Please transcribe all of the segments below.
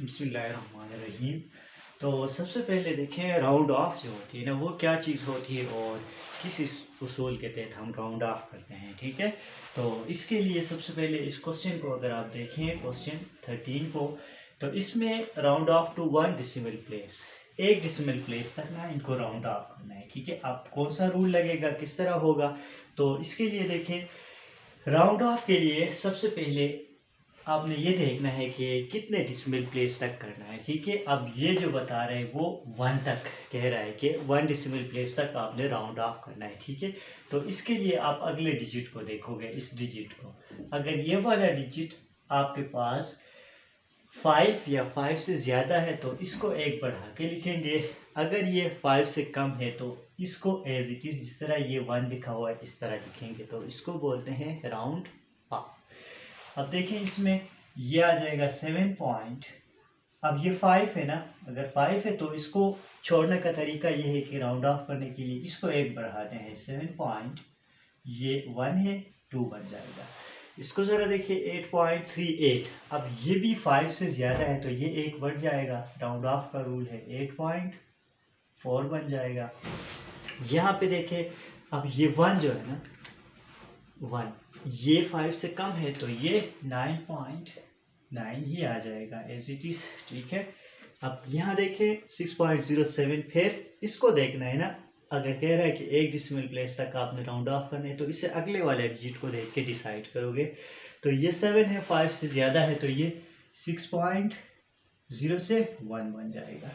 बिस्मिल्लाहिर्रहमानिर्रहीम। तो सबसे पहले देखें राउंड ऑफ जो होती है ना वो क्या चीज़ होती है और किस उसूल के तहत हम राउंड ऑफ करते हैं। ठीक है, तो इसके लिए सबसे पहले इस क्वेश्चन को अगर आप देखें क्वेश्चन 13 को, तो इसमें round off to 1 decimal place, 1 decimal place तक ना इनको राउंड ऑफ करना है। ठीक है, अब कौन सा रूल लगेगा, किस तरह होगा, तो इसके लिए देखें राउंड ऑफ के लिए सबसे पहले आपने ये देखना है कि कितने डिसिमल प्लेस तक करना है। ठीक है, अब ये जो बता रहे हैं वो 1 तक कह रहा है कि 1 डेसिमल प्लेस तक आपने राउंड ऑफ करना है। ठीक है, तो इसके लिए आप अगले डिजिट को देखोगे, इस डिजिट को, अगर ये वाला डिजिट आपके पास 5 या 5 से ज़्यादा है तो इसको एक बढ़ा के लिखेंगे, अगर ये 5 से कम है तो इसको एज इट इज़ जिस तरह ये 1 लिखा हुआ है इस तरह लिखेंगे, तो इसको बोलते हैं राउंड ऑफ। अब देखें इसमें ये आ जाएगा 7 पॉइंट, अब ये 5 है ना, अगर 5 है तो इसको छोड़ने का तरीका ये है कि राउंड ऑफ करने के लिए इसको एक बढ़ाते हैं, 7 पॉइंट, ये 1 है, 2 बन जाएगा। इसको ज़रा देखिए 8.38, अब ये भी 5 से ज़्यादा है तो ये एक बढ़ जाएगा, राउंड ऑफ का रूल है, 8.4 बन जाएगा। यहाँ पे देखें अब ये 1 जो है ना 1, ये 5 से कम है तो ये 9.9 ही आ जाएगा एज इट इज़। ठीक है, अब यहाँ देखें 6.07, फिर इसको देखना है ना, अगर कह रहा है कि 1 डेसिमल प्लेस तक आपने राउंड ऑफ करना है तो इससे अगले वाले डिजिट को देख के डिसाइड करोगे। तो ये 7 है, 5 से ज़्यादा है तो ये 6.0 से 1 बन जाएगा।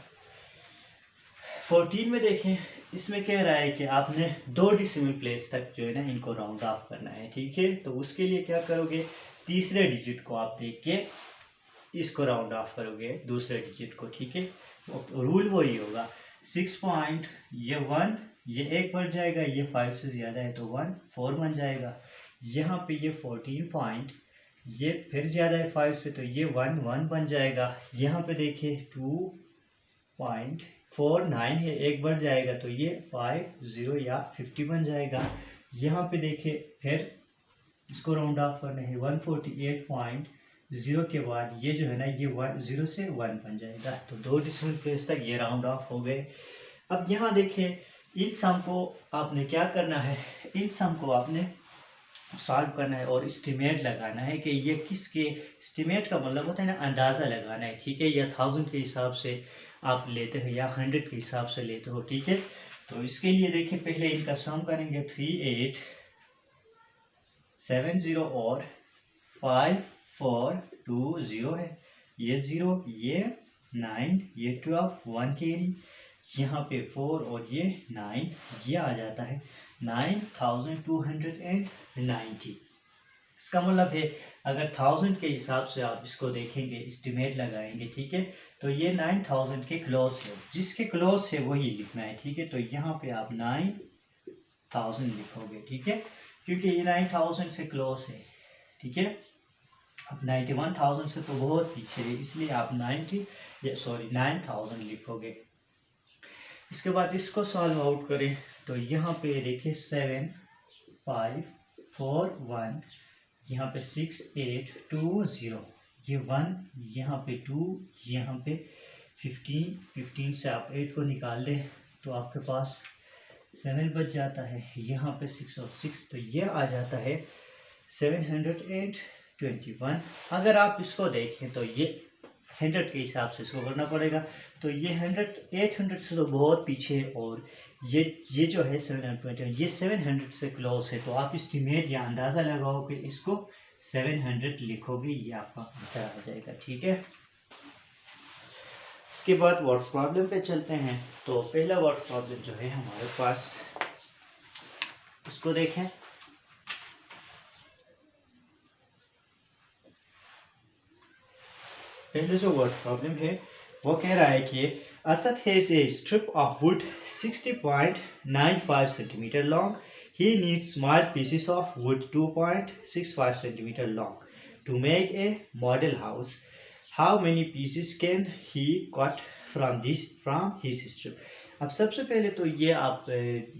14 में देखें, इसमें कह रहा है कि आपने 2 डेसिमल प्लेस तक जो है ना इनको राउंड ऑफ करना है। ठीक है, तो उसके लिए क्या करोगे, तीसरे डिजिट को आप देख के इसको राउंड ऑफ करोगे, दूसरे डिजिट को। ठीक है, रूल वही होगा, 6 पॉइंट, ये 1, ये एक बढ़ जाएगा, ये 5 से ज़्यादा है तो 1, 4 बन जाएगा। यहाँ पे ये 14 पॉइंट, ये फिर ज़्यादा है 5 से तो ये 1, 1 बन जाएगा। यहाँ पे देखिए 2.49 है, एक बढ़ जाएगा तो ये 50 या 50 बन जाएगा। यहाँ पे देखिए फिर इसको राउंड ऑफ करना है, 148.0 के बाद ये जो है ना ये 0 से 1 बन जाएगा, तो 2 डेसिमल प्लेस तक ये राउंड ऑफ हो गए। अब यहाँ देखिए इन सम को आपने क्या करना है, इन सम को आपने सॉल्व करना है और एस्टिमेट लगाना है कि ये किसके, एस्टिमेट का मतलब होता है ना अंदाज़ा लगाना है। ठीक है, या 1000 के हिसाब से आप लेते हो या 100 के हिसाब से लेते हो। ठीक है, तो इसके लिए देखिए पहले इनका सम करेंगे, 3870 और 5420 है, ये 0, ये 9, ये 12, 1 कैरी, यहाँ पे 4 और ये 9, ये आ जाता है 9290। इसका मतलब है अगर 1000 के हिसाब से आप इसको देखेंगे, एस्टिमेट लगाएंगे, ठीक है, तो ये 9000 के क्लोज है, जिसके क्लोज है वही लिखना है। ठीक है, तो यहाँ पे आप 9000 लिखोगे। ठीक है, क्योंकि ये 9000 से क्लोज है। ठीक है, अब 91,000 से तो बहुत पीछे है, इसलिए आप 9000 लिखोगे। इसके बाद इसको सॉल्व आउट करें तो यहाँ पे देखिए 7, 5, 4, 1, यहाँ पे 6, 8, 2, 0, ये 1, यहाँ पे 2, यहाँ पे 15, 15 से आप 8 को निकाल दें तो आपके पास 7 बच जाता है, यहाँ पे 6 और 6 तो ये आ जाता है 721। अगर आप इसको देखें तो ये 100 के हिसाब से इसको करना पड़ेगा, तो ये 800 से तो बहुत पीछे है, और ये जो है 720 ये 700 से क्लोज है, तो आप एस्टिमेट या अंदाज़ा लगाओगे, इसको 700 लिखोगे, ये आपका आंसर आ जाएगा। ठीक है, इसके बाद वर्ड्स प्रॉब्लम पे चलते हैं। तो पहला वर्ड प्रॉब्लम जो है हमारे पास, उसको देखें। पहले जो वर्ड प्रॉब्लम है वो कह रहा है कि Asad has a strip of would 60.95 centimetre long, he needs small pieces of wood 2.65 centimeter long to make a model house. How many pieces can he cut from his strip? अब सबसे पहले तो ये आप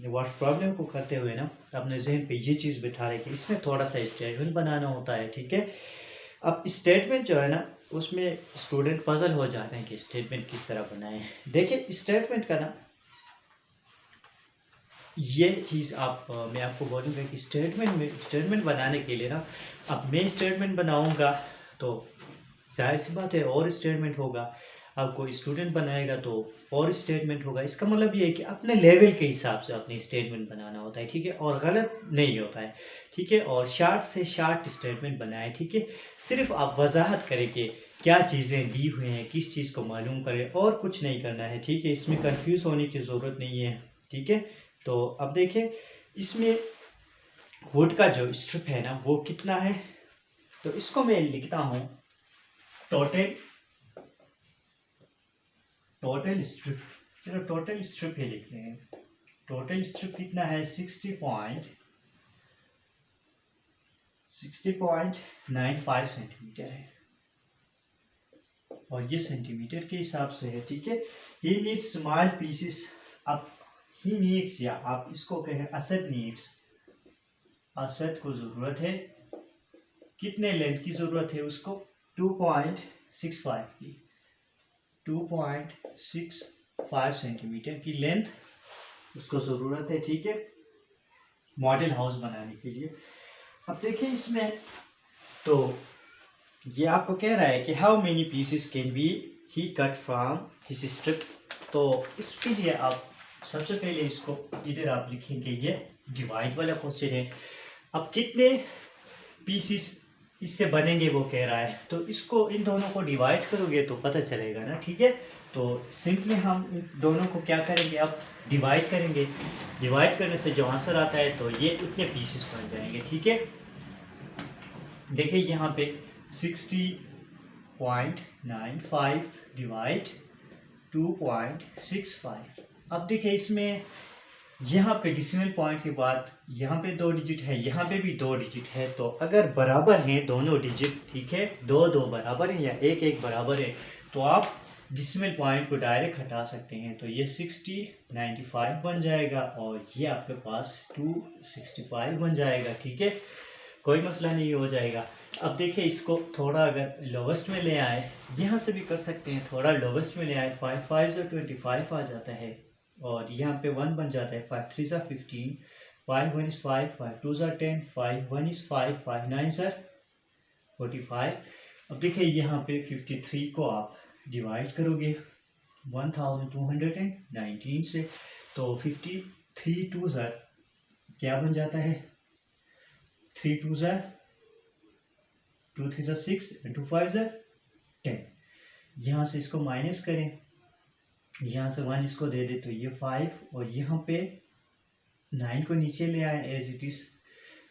वर्ड प्रॉब्लम को करते हुए ना अपने जहन पे ये चीज़ बिठा रहे कि इसमें थोड़ा सा स्टेटमेंट बनाना होता है। ठीक है, अब स्टेटमेंट जो है ना उसमें स्टूडेंट पजल हो जाते हैं कि स्टेटमेंट किस तरह बनाएं। देखिए स्टेटमेंट का ना ये चीज़ मैं आपको बोलूँगा कि स्टेटमेंट बनाने के लिए ना, अब मैं स्टेटमेंट बनाऊँगा तो जाहिर सी बात है और स्टेटमेंट होगा, अब कोई स्टूडेंट बनाएगा तो और स्टेटमेंट होगा। इसका मतलब ये है कि अपने लेवल के हिसाब से अपनी स्टेटमेंट बनाना होता है, ठीक है, और गलत नहीं होता है, ठीक है। और शार्ट से शार्ट स्टेटमेंट बनाए, ठीक है। सिर्फ आप वजाहत करें कि क्या चीज़ें दी हुई हैं, किस चीज़ को मालूम करें, और कुछ नहीं करना है, ठीक है। इसमें कंफ्यूज होने की ज़रूरत नहीं है, ठीक है। तो अब देखें इसमें वुड का जो स्ट्रिप है ना वो कितना है, तो इसको मैं लिखता हूँ टोटल स्ट्रिप। चलो टोटल स्ट्रिप ही लिखते हैं। टोटल स्ट्रिप कितना है 60.95 सेंटीमीटर है, और ये सेंटीमीटर के हिसाब से है, ठीक है। He needs small pieces. अब ही नीड्स, या आप इसको कहें असद नीड्स, असद को ज़रूरत है कितने लेंथ की ज़रूरत है उसको 2.65 की, 2.65 सेंटीमीटर की लेंथ उसको ज़रूरत है, ठीक है, मॉडल हाउस बनाने के लिए। अब देखिए इसमें तो ये आपको कह रहा है कि how many pieces can be he cut from his strip. तो इसके लिए आप सबसे पहले इसको इधर आप लिखेंगे, ये डिवाइड वाला क्वेश्चन है। अब कितने पीसेस इससे बनेंगे वो कह रहा है, तो इसको इन दोनों को डिवाइड करोगे तो पता चलेगा ना, ठीक है। तो सिंपली हम इन दोनों को क्या करेंगे, अब डिवाइड करेंगे। डिवाइड करने से जो आंसर आता है तो ये इतने पीसेस बन जाएंगे, ठीक है। देखिए यहाँ पे 60.95 डिवाइड 2.65। अब देखिए इसमें यहाँ पे डिसिमल पॉइंट के बाद यहाँ पे 2 डिजिट है, यहाँ पे भी 2 डिजिट है, तो अगर बराबर हैं दोनों डिजिट, ठीक है, 2 बराबर है या 1 बराबर है, तो आप डिसिमल पॉइंट को डायरेक्ट हटा सकते हैं। तो ये 60.95 बन जाएगा और ये आपके पास 265 बन जाएगा, ठीक है, कोई मसला नहीं हो जाएगा। अब देखिए इसको थोड़ा अगर लोवेस्ट में ले आए, यहाँ से भी कर सकते हैं, थोड़ा लोवेस्ट में ले आए, 5 5 25 आ जाता है, और यहाँ पे 1 बन जाता है, 5 3 15, 5 1 is 5, 5 2 10, 5 1 is 5, 5 9 45। अब देखिए यहाँ पे 53 को आप डिवाइड करोगे 1219 से, तो 53 2 क्या बन जाता है, 3 2 2 3 6 2 5 10। यहाँ से इसको माइनस करें, यहाँ से 1 इसको दे दे तो ये 5, और यहाँ पे 9 को नीचे ले आए एज इट इज।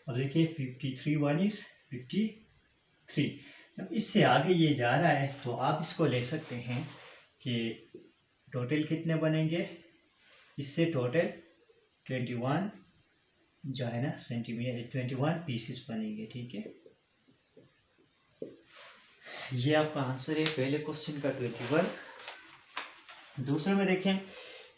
अब देखिए 53 1 is 53। अब इससे आगे ये जा रहा है तो आप इसको ले सकते हैं कि टोटल कितने बनेंगे, इससे टोटल 21 जो है ना सेंटीमीटर, 21 पीसेस बनेंगे, ठीक है। ये आपका आंसर है पहले क्वेश्चन का 21। दूसरे में देखें,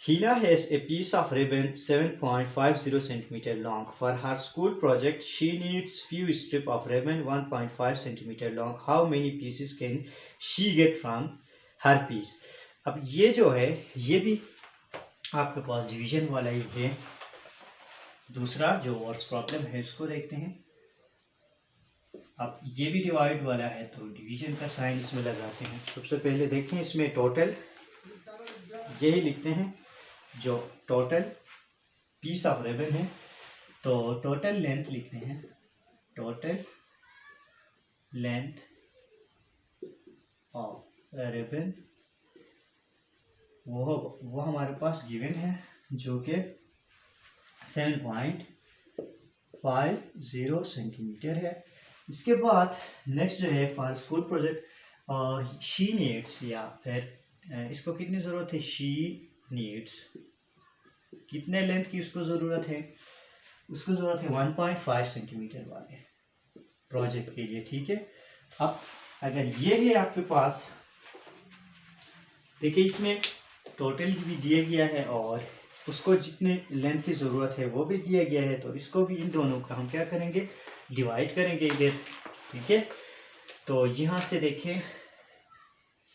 Hina has a piece of ribbon 7.50 centimeter long. For her school project, she needs few strip of ribbon 1.5 centimeter long. How many pieces can she get from her piece? अब ये जो है ये भी आपके पास डिवीजन वाला ही है। दूसरा जो वर्ड्स प्रॉब्लम है इसको देखते हैं। अब ये भी डिवाइड वाला है तो डिवीजन का साइन इसमें लगाते हैं। सबसे पहले देखें इसमें टोटल यही लिखते हैं, जो टोटल पीस ऑफ रिबन है, तो टोटल लेंथ लिखते हैं, टोटल लेंथ ऑफ रिबन वो हमारे पास गिवन है जो कि 7.50 सेंटीमीटर है। इसके बाद नेक्स्ट जो है for school project she needs, या फिर इसको कितनी ज़रूरत है, शी नीड्स कितने लेंथ की उसको ज़रूरत है, उसको ज़रूरत है 1.5 सेंटीमीटर वाले प्रोजेक्ट के लिए, ठीक है। अब अगर ये है आपके पास, देखिए इसमें टोटल भी दिया गया है और उसको जितने लेंथ की ज़रूरत है वो भी दिया गया है, तो इसको भी इन दोनों का हम क्या करेंगे, डिवाइड करेंगे इधर, ठीक है। तो यहाँ से देखिए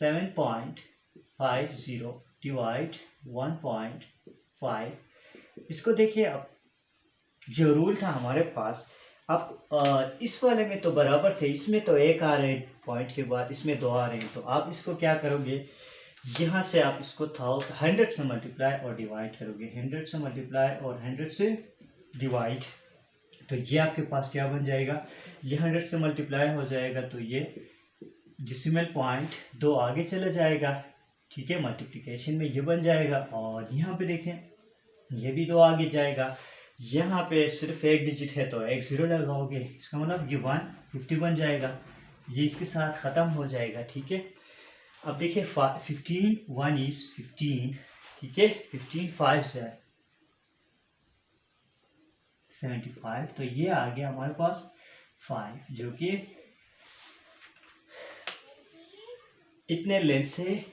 7.50 डिवाइड 1.5। इसको देखिए, अब जो रूल था हमारे पास, अब इस वाले में तो बराबर थे, इसमें तो एक आ रहे पॉइंट के बाद, इसमें दो आ रहे हैं। तो आप इसको क्या करोगे, यहाँ से आप इसको 100 से मल्टीप्लाई और डिवाइड करोगे, 100 से मल्टीप्लाई और 100 से डिवाइड। तो ये आपके पास क्या बन जाएगा, ये 100 से मल्टीप्लाई हो जाएगा तो ये डेसिमल पॉइंट 2 आगे चला जाएगा, ठीक है, मल्टीप्लिकेशन में ये बन जाएगा। और यहाँ पे देखें, ये भी 2 आगे जाएगा। यहाँ पे सिर्फ एक डिजिट है तो एक 0 लगाओगे, इसका मतलब ये 150 बन जाएगा, ये इसके साथ ख़त्म हो जाएगा, ठीक है। अब देखिए 15 1 इज 15, ठीक है, 15 5 से 75, तो ये आ गया हमारे पास 5, जो कि इतने लेंथ से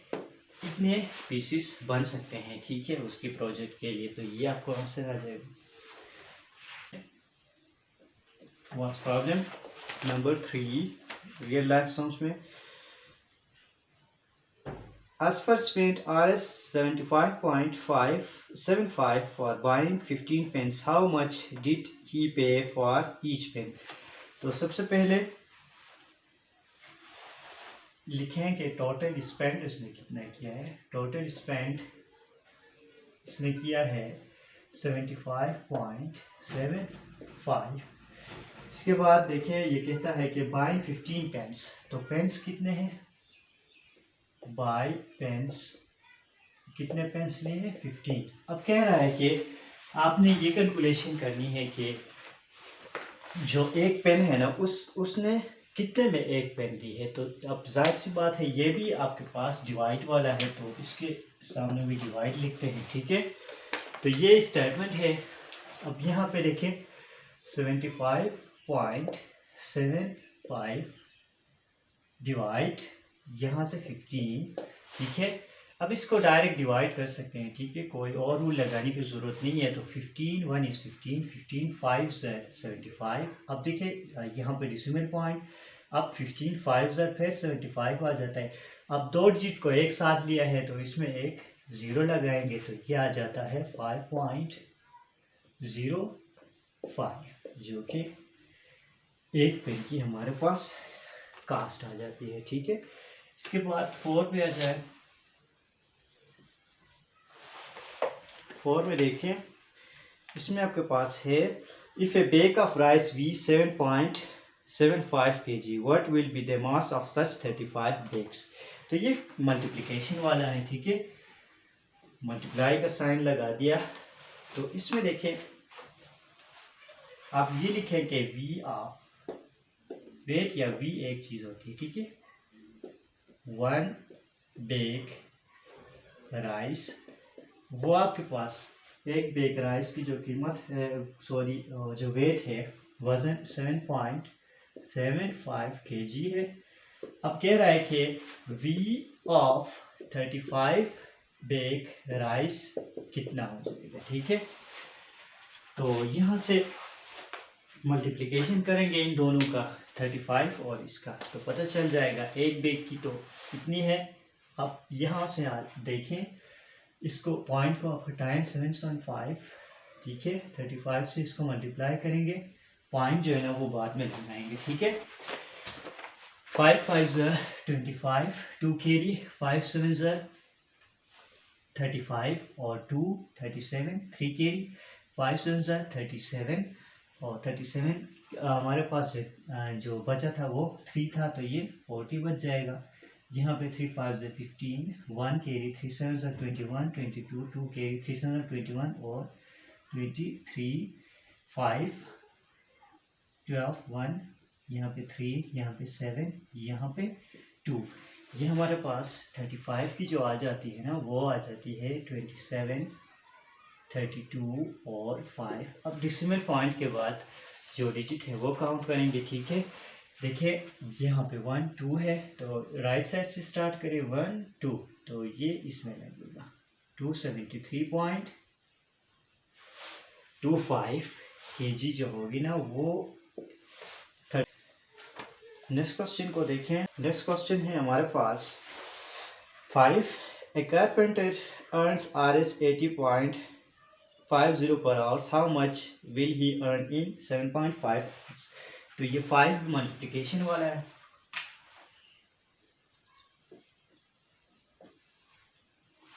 इतने पीसेस बन सकते हैं, ठीक है, उसकी प्रोजेक्ट के लिए। तो ये आपको आंसर आ जाएगा। What's problem number 3, real life sums में। Asfar spent Rs 75.575 for buying 15 pens. How much did he pay for each pen? तो सबसे पहले लिखें कि टोटल स्पेंड इसने कितना किया है। टोटल स्पेंड इसने किया है 75.75। इसके बाद देखिए, ये कहता है कि बाइंग 15 पेन्स, तो पेन्स कितने हैं, बाय पेन्स, कितने पेन्स लिए हैं 15। अब कह रहा है कि आपने ये कैलकुलेशन करनी है कि जो एक पेन है ना, उसने कितने में एक पेन ली है। तो अब जाहिर सी बात है, ये भी आपके पास डिवाइड वाला है, तो इसके सामने भी डिवाइड लिखते हैं, ठीक है। तो ये स्टेटमेंट है। अब यहाँ पे देखें 75.75 डिवाइड यहाँ से 15, ठीक है। अब इसको डायरेक्ट डिवाइड कर सकते हैं, ठीक है, कोई और रूल लगाने की ज़रूरत नहीं है। तो 15 1 इज़ 15, 15 5 75। अब देखिए यहाँ पे डेसिमल पॉइंट, अब 15 5 फिर 75 आ जाता है। अब 2 डिजिट को एक साथ लिया है तो इसमें एक 0 लगाएंगे, तो ये आ जाता है 5.05, जो कि एक पेन की हमारे पास कास्ट आ जाती है, ठीक है। इसके बाद 4 पे आ जाए। 4 में देखें, इसमें आपके पास है if a bag of rice weighs 7.75 kg, what will be the mass of such 35 bags. तो ये मल्टीप्लिकेशन वाला है, ठीक है, मल्टीप्लाई का साइन लगा दिया। तो इसमें देखें, आप ये लिखें कि वी ऑफ बेक या वी एक चीज़ होती है, ठीक है, 1 बेक राइस, वो आपके पास एक बेक राइस की जो कीमत है, सॉरी जो वेट है, वज़न 7.75 kg है। अब कह रहा है कि वी ऑफ 35 बेक राइस कितना हो जाएगा, ठीक है। तो यहाँ से मल्टीप्लिकेशन करेंगे इन दोनों का, 35 और इसका, तो पता चल जाएगा एक बेक की तो कितनी है। अब यहाँ से आप देखें, इसको पॉइंट को आप हटाएं 7.5, ठीक है, 35 से इसको मल्टीप्लाई करेंगे, पॉइंट जो है ना वो बाद में लगाएंगे, ठीक है। 5 5 25, 2 कैरी, 5 7 35 और 2 37, 3 कैरी, 5 7 37 और 37 हमारे पास जो बचा था वो 3 था, तो ये 40 बच जाएगा। यहाँ पे 3 5 15, 1 कैरी, 3 7 21, 22, 2 कैरी, 3 7 21 और 23, 5 12, 1, यहाँ पे 3, यहाँ पे 7, यहाँ पे 2। ये हमारे पास 35 की जो आ जाती है ना, वो आ जाती है 27, 32 और 5। अब डेसिमल पॉइंट के बाद जो डिजिट है वो काउंट करेंगे, ठीक है। देखिए यहाँ पे 1 2 है, तो राइट साइड से स्टार्ट करें 1 2, तो ये इसमें लगेगा 273.25 kg जो होगी ना वो। नेक्स्ट क्वेश्चन को देखें। नेक्स्ट क्वेश्चन है हमारे पास 5. A carpenter earns Rs 80.50 per hour. How much will he earn in 7.5? तो ये 5 मल्टीप्लिकेशन वाला है।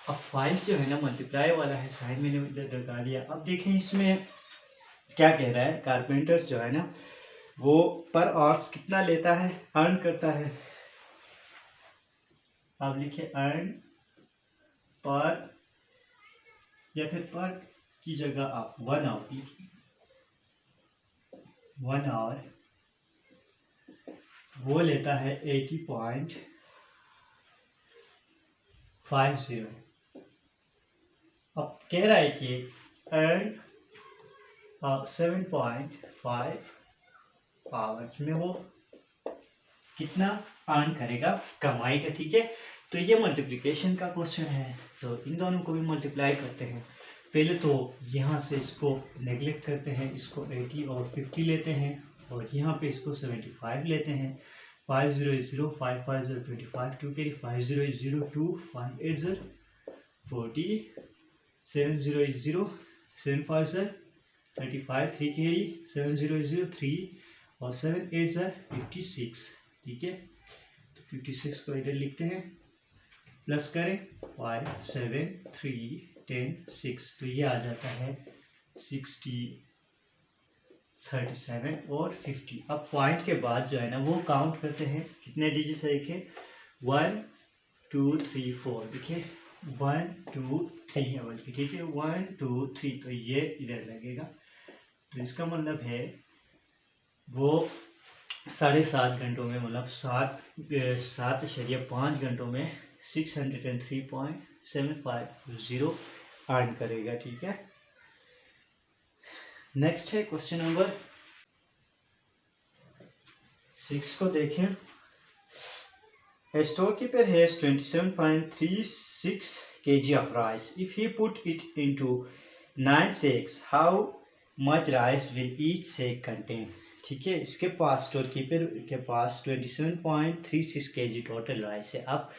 अब 5 जो है ना मल्टीप्लाई वाला है, साइड मैंने इधर लगा दिया। अब देखें इसमें क्या कह रहा है, कारपेंटर जो है ना वो पर आवर्स कितना लेता है, अर्न करता है। आप लिखिए अर्न पर, या फिर पर की जगह आप 1 आवर लिखिए। 1 आवर वो लेता है 80.50। अब कह रहा है कि अर्न 7.5 आवर्स में वो कितना अर्न करेगा, कमाएगा। ठीक है, तो ये मल्टीप्लिकेशन का क्वेश्चन है, तो इन दोनों को भी मल्टीप्लाई करते हैं। पहले तो यहाँ से इसको नेगलेक्ट करते हैं, इसको 80 और 50 लेते हैं, और यहाँ पे इसको 75 लेते हैं। 5 0 0, 5 5 0 25, 2 कैरी 5 0 0 2, 5 8 0 40, 7 0 0, 7 5 0 35, 3 कैरी 7 0 0 3, और 7 8 0 56। ठीक है, तो 56 को इधर लिखते हैं, प्लस करें 5 7 3 10 6, तो ये आ जाता है 60 37 और 50। अब पॉइंट के बाद जो है ना वो काउंट करते हैं, कितने डिजिट है देखिए, 1 2 3 4, देखिए 1 2 3 है बल्कि। ठीक है, 1 2 3, तो ये इधर लगेगा। तो इसका मतलब है वो 7.5 घंटों में, मतलब 7.5 घंटों में 603.750 अर्न करेगा। ठीक है, नेक्स्ट है क्वेश्चन नंबर 6 को देखें। A storekeeper has 27.36 kg of rice. If he put it into 9 sacks, how much rice will each sack contain? ठीक है, इसके पास स्टोरकीपर के पास 27.36 kg टोटल राइस है। अब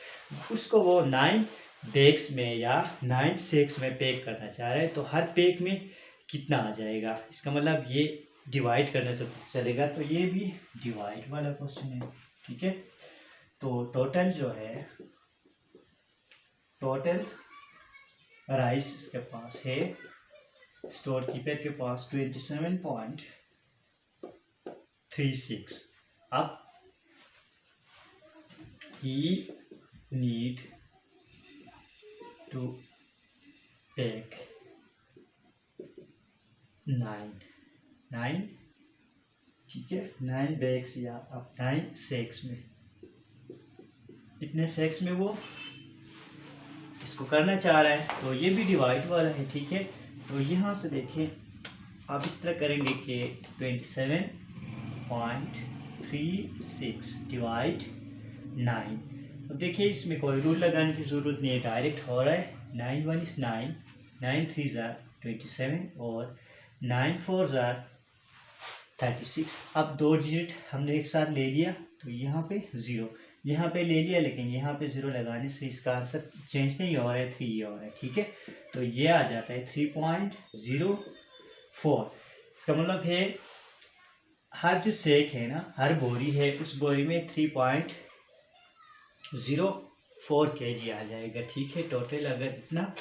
उसको वो 9 बैग्स में या 9 सैक्स में पैक करना चाह रहे हैं, तो हर पैक में कितना आ जाएगा, इसका मतलब ये डिवाइड करने से चलेगा। तो ये भी डिवाइड वाला क्वेश्चन है। ठीक है, तो टोटल जो है, टोटल राइस के पास है, स्टोर कीपर के पास 27.36। अब he need to pack 9, ठीक है, 9 बैग्स या अब 9 सैक्स में, इतने सैक्स में वो इसको करना चाह रहा है, तो ये भी डिवाइड वाला है। ठीक है, तो यहाँ से देखें आप इस तरह करेंगे कि 27.36 डिवाइड 9। अब देखिए इसमें कोई रूल लगाने की ज़रूरत नहीं है, डायरेक्ट हो रहा है। 9 1 is 9, 9 3 are 27 और 9 4 are 36। अब 2 डिजिट हमने एक साथ ले लिया, तो यहाँ पे 0 यहाँ पे ले लिया, लेकिन यहाँ पे 0 लगाने से इसका आंसर चेंज नहीं हो रहा है, 3 हो रहा है। ठीक है, तो ये आ जाता है 3.04। इसका मतलब है हर जो सेक है ना, हर बोरी है, उस बोरी में 3.04 kg आ जाएगा। ठीक है, टोटल अगर इतना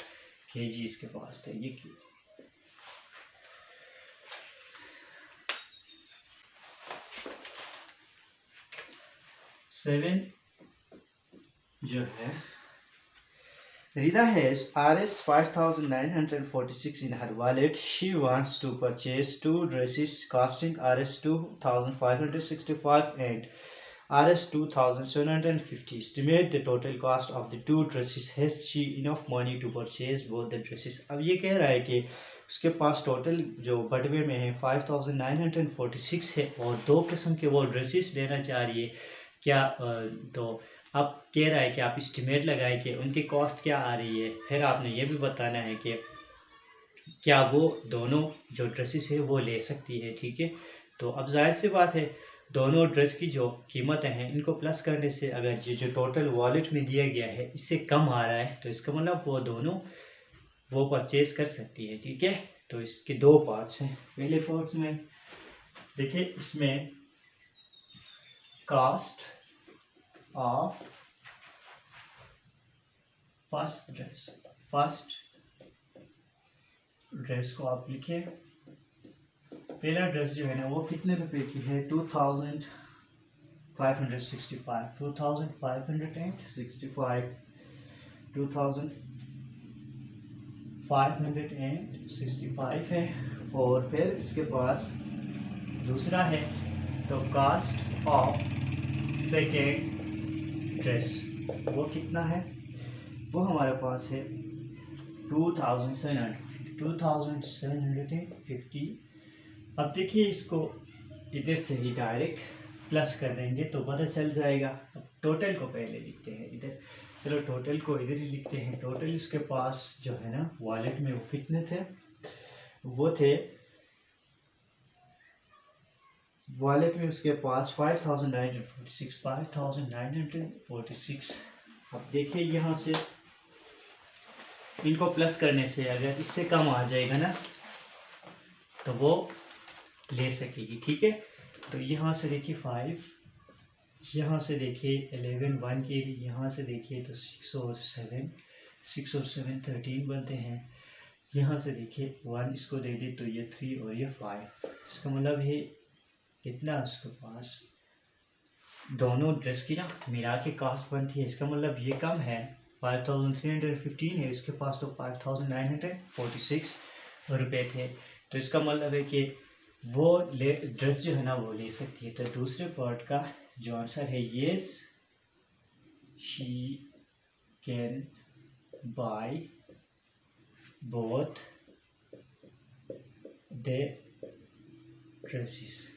kg इसके पास था, ये 7 जो है, Rida has Rs 5,946 in her wallet. She wants to purchase 2 dresses costing Rs 2,565 and Rs 2,750. Estimate the total cost of the 2 dresses. Has she enough money to purchase both the dresses? अब ये कह रहा है कि उसके पास total जो बटवे में है 5,946 है और 2 किस्म के वो ड्रेसेस लेना चाह रही है। क्या तो अब कह रहा है कि आप इस्टीमेट लगाए कि उनकी कॉस्ट क्या आ रही है। फिर आपने ये भी बताना है कि क्या वो दोनों जो ड्रेसेस है वो ले सकती है। ठीक है, तो अब जाहिर सी बात है दोनों ड्रेस की जो कीमतें हैं इनको प्लस करने से अगर ये जो टोटल वॉलेट में दिया गया है इससे कम आ रहा है तो इसका मतलब वो दोनों वो परचेज कर सकती है, ठीक है। तो इसके दो पार्ट्स हैं। पहले पार्ट्स में देखिए, इसमें कास्ट ऑफ फर्स्ट ड्रेस को आप लिखिए। पहला ड्रेस जो है ना वो कितने रुपए की है, 2565 2565 है। और फिर इसके पास दूसरा है तो कास्ट ऑफ सेकेंड ड्रेस, वो कितना है, वो हमारे पास है 2750। अब देखिए, इसको इधर से ही डायरेक्ट प्लस कर देंगे तो पता चल जाएगा। अब टोटल को पहले लिखते हैं इधर, चलो टोटल को इधर ही लिखते हैं। टोटल इसके पास जो है ना वॉलेट में वो कितने थे, वो थे वॉलेट में उसके पास 5946। अब देखिए यहाँ से इनको प्लस करने से अगर इससे कम आ जाएगा ना तो वो ले सकेगी, ठीक है। तो यहाँ से देखिए 5, यहाँ से देखिए 11 1 के लिए, यहाँ से देखिए तो 6 और 7 13 बनते हैं। यहाँ से देखिए 1 इसको दे दे तो ये 3 और ये 5, इसका मतलब है इतना उसके पास दोनों ड्रेस की ना मिला के कास्ट बनती है। इसका मतलब ये कम है, 5315 है, इसके पास तो 5946 रुपये थे। तो इसका मतलब है कि वो ड्रेस जो है ना वो ले सकती है। तो दूसरे पार्ट का जो आंसर है, yes she can by both the dresses.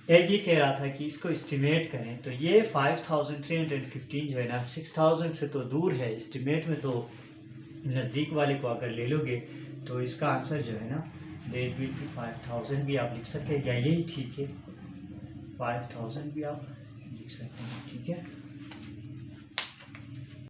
एक ये कह रहा था कि इसको एस्टिमेट करें, तो ये 5315 जो है ना 6000 से तो दूर है, एस्टिमेट में तो नज़दीक वाले को अगर ले लोगे तो इसका आंसर जो है ना देट विल बी 5000 भी आप लिख सकते हैं, या यही ठीक है 5000 भी आप लिख सकते हैं, ठीक है।